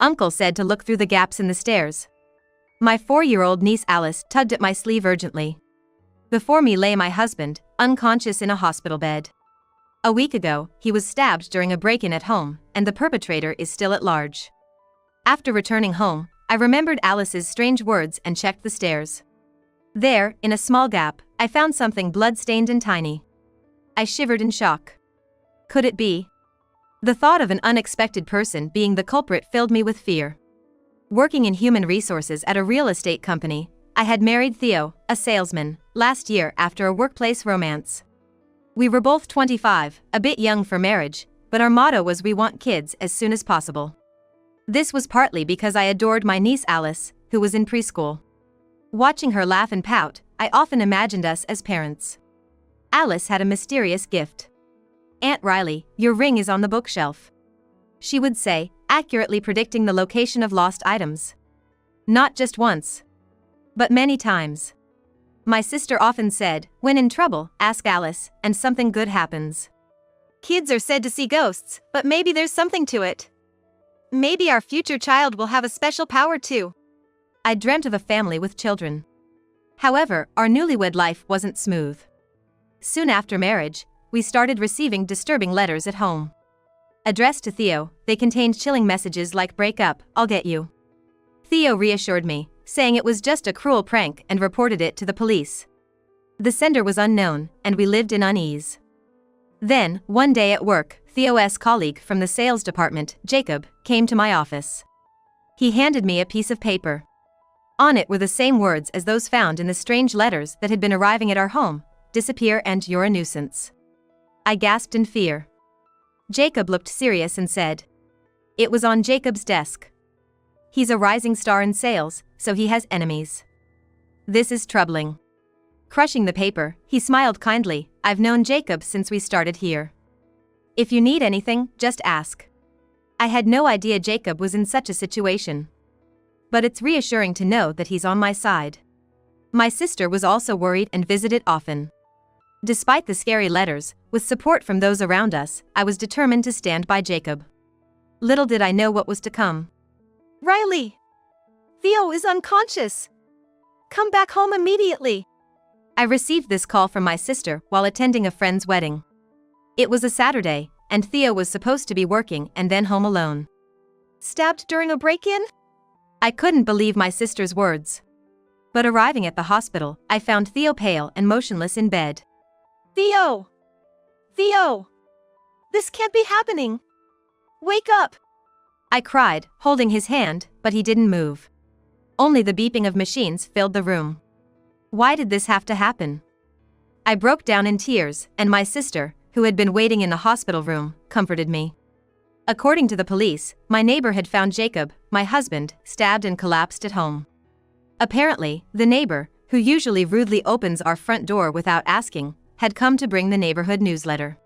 Uncle said to look through the gaps in the stairs. My 4-year-old niece Alice tugged at my sleeve urgently. Before me lay my husband, unconscious in a hospital bed. A week ago, he was stabbed during a break-in at home, and the perpetrator is still at large. After returning home, I remembered Alice's strange words and checked the stairs. There, in a small gap, I found something blood-stained and tiny. I shivered in shock. Could it be? The thought of an unexpected person being the culprit filled me with fear. Working in human resources at a real estate company, I had married Theo, a salesman, last year after a workplace romance. We were both 25, a bit young for marriage, but our motto was we want kids as soon as possible. This was partly because I adored my niece Alice, who was in preschool. Watching her laugh and pout, I often imagined us as parents. Alice had a mysterious gift. "Aunt Riley, your ring is on the bookshelf," she would say, accurately predicting the location of lost items. Not just once, but many times. My sister often said, "When in trouble, ask Alice, and something good happens." Kids are said to see ghosts, but maybe there's something to it. Maybe our future child will have a special power too. I dreamt of a family with children. However, our newlywed life wasn't smooth. Soon after marriage, we started receiving disturbing letters at home. Addressed to Theo, they contained chilling messages like "break up, I'll get you." Theo reassured me, saying it was just a cruel prank and reported it to the police. The sender was unknown, and we lived in unease. Then, one day at work, Theo's colleague from the sales department, Jacob, came to my office. He handed me a piece of paper. On it were the same words as those found in the strange letters that had been arriving at our home: "Disappear and you're a nuisance." I gasped in fear. Jacob looked serious and said, "It was on Jacob's desk. He's a rising star in sales, so he has enemies. This is troubling." Crushing the paper, he smiled kindly. "I've known Jacob since we started here. If you need anything, just ask." I had no idea Jacob was in such a situation. But it's reassuring to know that he's on my side. My sister was also worried and visited often. Despite the scary letters, with support from those around us, I was determined to stand by Jacob. Little did I know what was to come. "Riley! Theo is unconscious! Come back home immediately!" I received this call from my sister while attending a friend's wedding. It was a Saturday, and Theo was supposed to be working and then home alone. Stabbed during a break-in? I couldn't believe my sister's words. But arriving at the hospital, I found Theo pale and motionless in bed. "Theo! Theo! This can't be happening! Wake up!" I cried, holding his hand, but he didn't move. Only the beeping of machines filled the room. Why did this have to happen? I broke down in tears, and my sister, who had been waiting in the hospital room, comforted me. According to the police, my neighbor had found Jacob, my husband, stabbed and collapsed at home. Apparently, the neighbor, who usually rudely opens our front door without asking, had come to bring the neighborhood newsletter.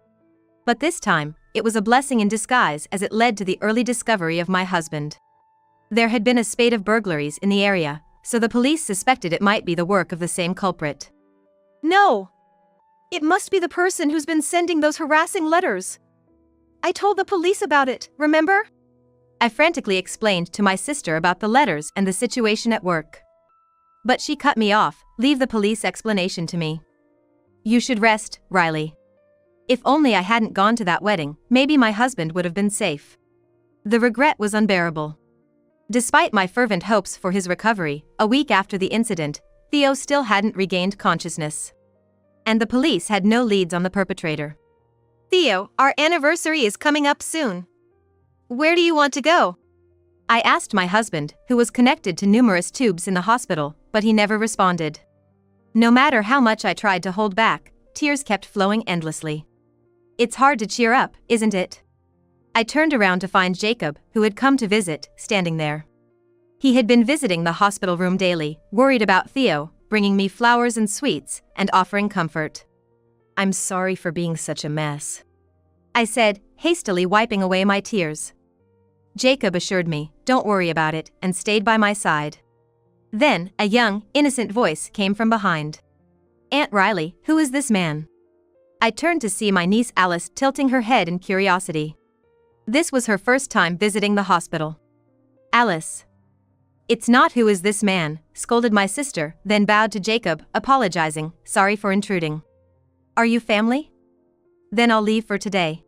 But this time, it was a blessing in disguise as it led to the early discovery of my husband. There had been a spate of burglaries in the area, so the police suspected it might be the work of the same culprit. "No! It must be the person who's been sending those harassing letters. I told the police about it, remember?" I frantically explained to my sister about the letters and the situation at work. But she cut me off. "Leave the police explanation to me. You should rest, Riley. If only I hadn't gone to that wedding, maybe my husband would have been safe." The regret was unbearable. Despite my fervent hopes for his recovery, a week after the incident, Theo still hadn't regained consciousness. And the police had no leads on the perpetrator. "Theo, our anniversary is coming up soon. Where do you want to go?" I asked my husband, who was connected to numerous tubes in the hospital, but he never responded. No matter how much I tried to hold back, tears kept flowing endlessly. It's hard to cheer up, isn't it? I turned around to find Jacob, who had come to visit, standing there. He had been visiting the hospital room daily, worried about Theo, bringing me flowers and sweets, and offering comfort. "I'm sorry for being such a mess," I said, hastily wiping away my tears. Jacob assured me, "Don't worry about it," and stayed by my side. Then, a young, innocent voice came from behind. "Aunt Riley, who is this man?" I turned to see my niece Alice tilting her head in curiosity. This was her first time visiting the hospital. Alice. It's not. Who is this man? Scolded my sister, then bowed to Jacob, apologizing, sorry for intruding. Are you family? Then I'll leave for today,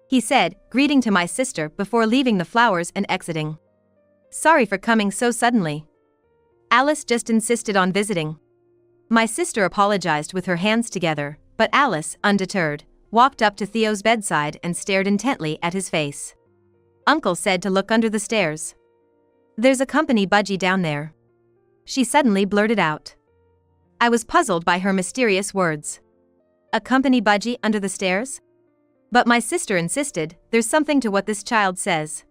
he said, greeting to my sister before leaving the flowers and exiting. Sorry for coming so suddenly. Alice just insisted on visiting. My sister apologized with her hands together, but Alice, undeterred, walked up to Theo's bedside and stared intently at his face. Uncle said to look under the stairs. There's a company budgie down there, she suddenly blurted out. I was puzzled by her mysterious words. A company budgie under the stairs? But my sister insisted, there's something to what this child says.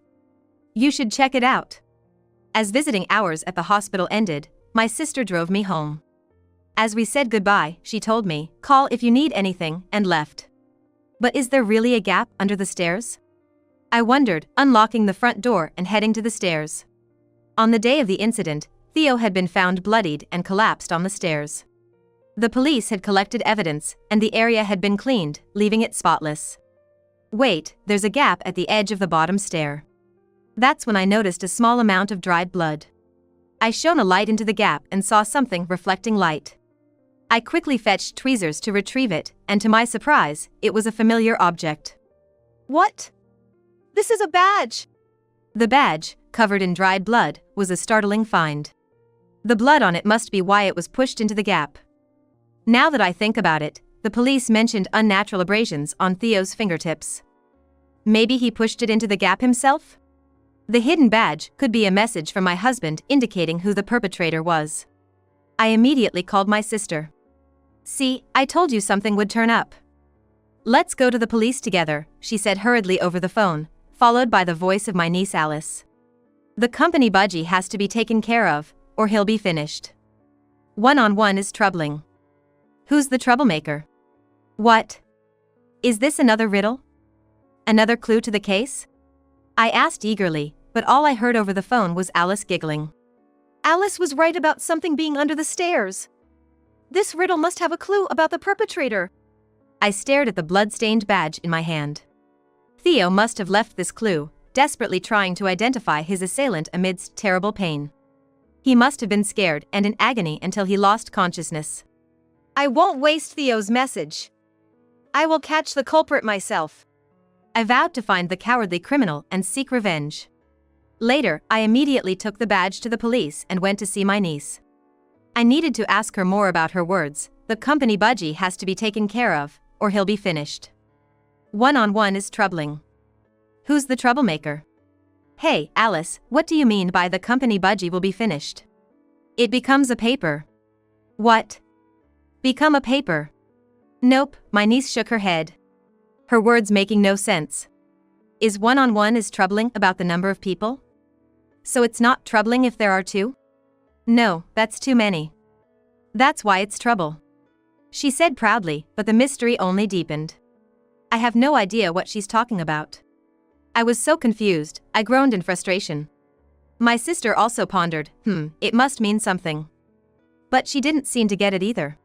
You should check it out. As visiting hours at the hospital ended, my sister drove me home. As we said goodbye, she told me, call if you need anything, and left. But is there really a gap under the stairs? I wondered, unlocking the front door and heading to the stairs. On the day of the incident, Theo had been found bloodied and collapsed on the stairs. The police had collected evidence, and the area had been cleaned, leaving it spotless. Wait, there's a gap at the edge of the bottom stair. That's when I noticed a small amount of dried blood. I shone a light into the gap and saw something reflecting light. I quickly fetched tweezers to retrieve it, and to my surprise, it was a familiar object. What? This is a badge! The badge, covered in dried blood, was a startling find. The blood on it must be why it was pushed into the gap. Now that I think about it, the police mentioned unnatural abrasions on Theo's fingertips. Maybe he pushed it into the gap himself? The hidden badge could be a message from my husband indicating who the perpetrator was. I immediately called my sister. See, I told you something would turn up. Let's go to the police together, she said hurriedly over the phone, followed by the voice of my niece Alice. The company budgie has to be taken care of, or he'll be finished. One-on-one is troubling. Who's the troublemaker? What? Is this another riddle? Another clue to the case? I asked eagerly, but all I heard over the phone was Alice giggling. Alice was right about something being under the stairs. This riddle must have a clue about the perpetrator. I stared at the blood-stained badge in my hand. Theo must have left this clue, desperately trying to identify his assailant amidst terrible pain. He must have been scared and in agony until he lost consciousness. I won't waste Theo's message. I will catch the culprit myself. I vowed to find the cowardly criminal and seek revenge. Later, I immediately took the badge to the police and went to see my niece. I needed to ask her more about her words. The company budgie has to be taken care of, or he'll be finished. One-on-one is troubling. Who's the troublemaker? Hey, Alice, what do you mean by the company budgie will be finished? It becomes a paper. What? Become a paper? Nope, my niece shook her head. Her words making no sense. Is one-on-one as troubling about the number of people? So it's not troubling if there are two? No, that's too many. That's why it's trouble, she said proudly, but the mystery only deepened. I have no idea what she's talking about. I was so confused, I groaned in frustration. My sister also pondered, it must mean something. But she didn't seem to get it either.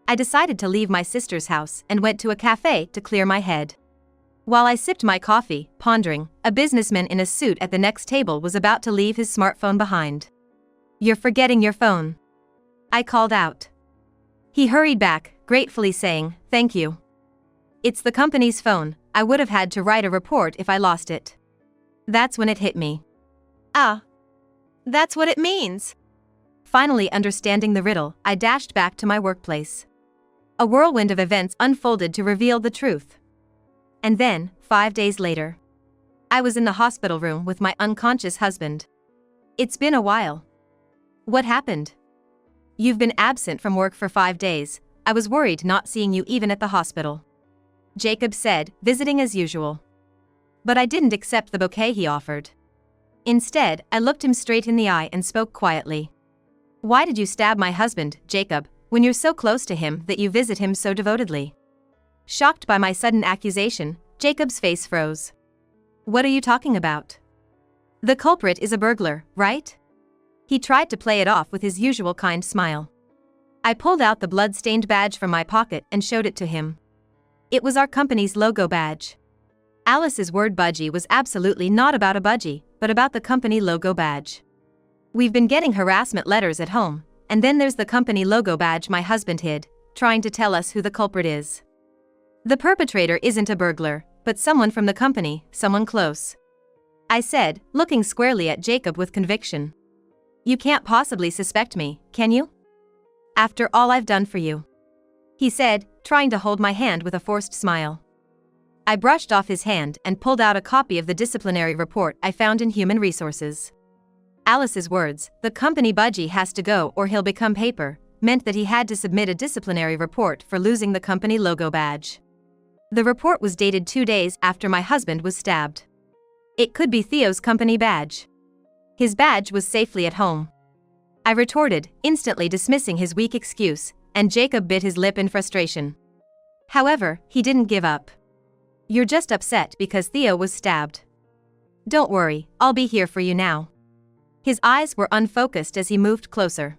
I decided to leave my sister's house and went to a cafe to clear my head. While I sipped my coffee, pondering, a businessman in a suit at the next table was about to leave his smartphone behind. You're forgetting your phone, I called out. He hurried back, gratefully saying, thank you. It's the company's phone. I would have had to write a report if I lost it. That's when it hit me. Ah. That's what it means. Finally understanding the riddle, I dashed back to my workplace. A whirlwind of events unfolded to reveal the truth. And then, 5 days later, I was in the hospital room with my unconscious husband. It's been a while. What happened? You've been absent from work for 5 days. I was worried not seeing you even at the hospital, Jacob said, visiting as usual. But I didn't accept the bouquet he offered. Instead, I looked him straight in the eye and spoke quietly. Why did you stab my husband, Jacob, when you're so close to him that you visit him so devotedly? Shocked by my sudden accusation, Jacob's face froze. What are you talking about? The culprit is a burglar, right? He tried to play it off with his usual kind smile. I pulled out the blood-stained badge from my pocket and showed it to him. It was our company's logo badge. Alice's word budgie was absolutely not about a budgie, but about the company logo badge. We've been getting harassment letters at home, and then there's the company logo badge my husband hid, trying to tell us who the culprit is. The perpetrator isn't a burglar, but someone from the company, someone close. I said, looking squarely at Jacob with conviction. You can't possibly suspect me, can you? After all I've done for you. He said, trying to hold my hand with a forced smile. I brushed off his hand and pulled out a copy of the disciplinary report I found in Human Resources. Alice's words, "The company budgie has to go or he'll become paper," meant that he had to submit a disciplinary report for losing the company logo badge. The report was dated 2 days after my husband was stabbed. It could be Theo's company badge. His badge was safely at home. I retorted, instantly dismissing his weak excuse, and Jacob bit his lip in frustration. However, he didn't give up. You're just upset because Theo was stabbed. Don't worry, I'll be here for you now. His eyes were unfocused as he moved closer.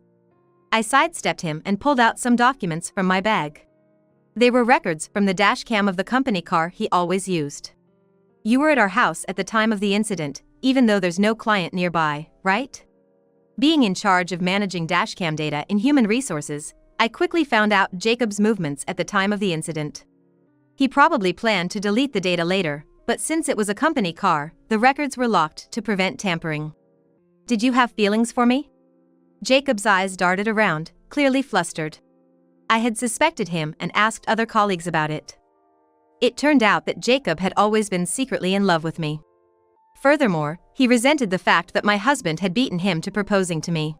I sidestepped him and pulled out some documents from my bag. They were records from the dash cam of the company car he always used. You were at our house at the time of the incident, even though there's no client nearby, right? Being in charge of managing dashcam data in Human Resources, I quickly found out Jacob's movements at the time of the incident. He probably planned to delete the data later, but since it was a company car, the records were locked to prevent tampering. Did you have feelings for me? Jacob's eyes darted around, clearly flustered. I had suspected him and asked other colleagues about it. It turned out that Jacob had always been secretly in love with me. Furthermore, he resented the fact that my husband had beaten him to proposing to me.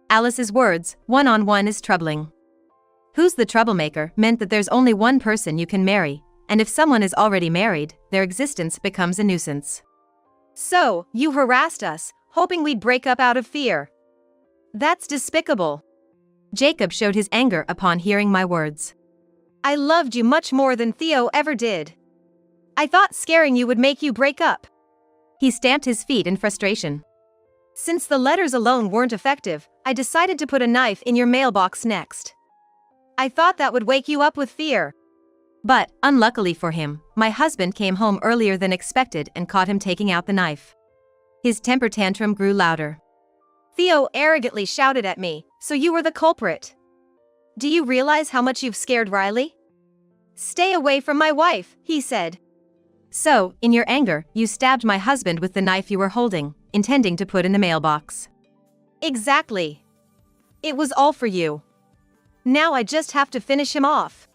Alice's words, "one-on-one is troubling. Who's the troublemaker?" meant that there's only one person you can marry, and if someone is already married, their existence becomes a nuisance. So, you harassed us, hoping we'd break up out of fear. That's despicable. Jacob showed his anger upon hearing my words. I loved you much more than Theo ever did. I thought scaring you would make you break up. He stamped his feet in frustration. Since the letters alone weren't effective, I decided to put a knife in your mailbox next. I thought that would wake you up with fear. But, unluckily for him, my husband came home earlier than expected and caught him taking out the knife. His temper tantrum grew louder. Theo arrogantly shouted at me, "So you were the culprit. Do you realize how much you've scared Riley? Stay away from my wife," he said. So, in your anger, you stabbed my husband with the knife you were holding, intending to put in the mailbox. Exactly. It was all for you. Now I just have to finish him off.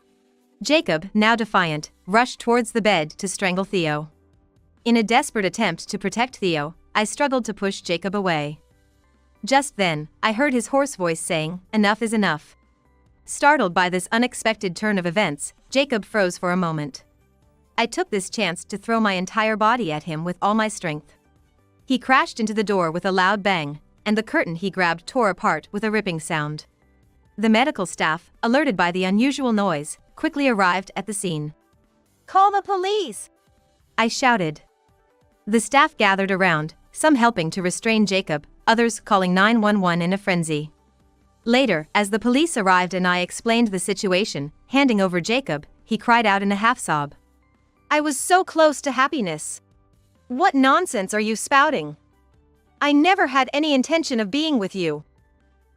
Jacob, now defiant, rushed towards the bed to strangle Theo. In a desperate attempt to protect Theo, I struggled to push Jacob away. Just then, I heard his hoarse voice saying, "Enough is enough." Startled by this unexpected turn of events, Jacob froze for a moment. I took this chance to throw my entire body at him with all my strength. He crashed into the door with a loud bang, and the curtain he grabbed tore apart with a ripping sound. The medical staff, alerted by the unusual noise, quickly arrived at the scene. "Call the police!" I shouted. The staff gathered around, some helping to restrain Jacob, others calling 911 in a frenzy. Later, as the police arrived and I explained the situation, handing over Jacob, he cried out in a half-sob. I was so close to happiness. What nonsense are you spouting? I never had any intention of being with you.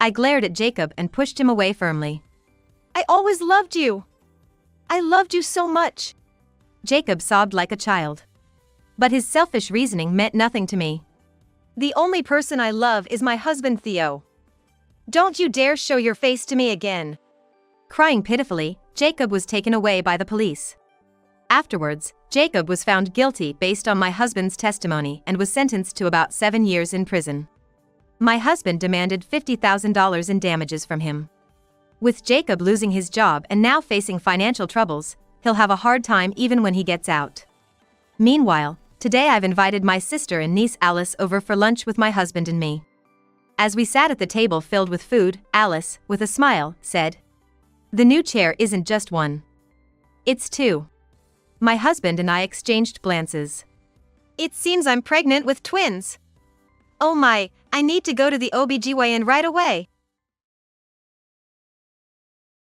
I glared at Jacob and pushed him away firmly. I always loved you. I loved you so much. Jacob sobbed like a child. But his selfish reasoning meant nothing to me. The only person I love is my husband Theo. Don't you dare show your face to me again. Crying pitifully, Jacob was taken away by the police. Afterwards, Jacob was found guilty based on my husband's testimony and was sentenced to about 7 years in prison. My husband demanded $50,000 in damages from him. With Jacob losing his job and now facing financial troubles, he'll have a hard time even when he gets out. Meanwhile, today I've invited my sister and niece Alice over for lunch with my husband and me. As we sat at the table filled with food, Alice, with a smile, said, "The new chair isn't just one. It's two." My husband and I exchanged glances. It seems I'm pregnant with twins. Oh my, I need to go to the OBGYN right away.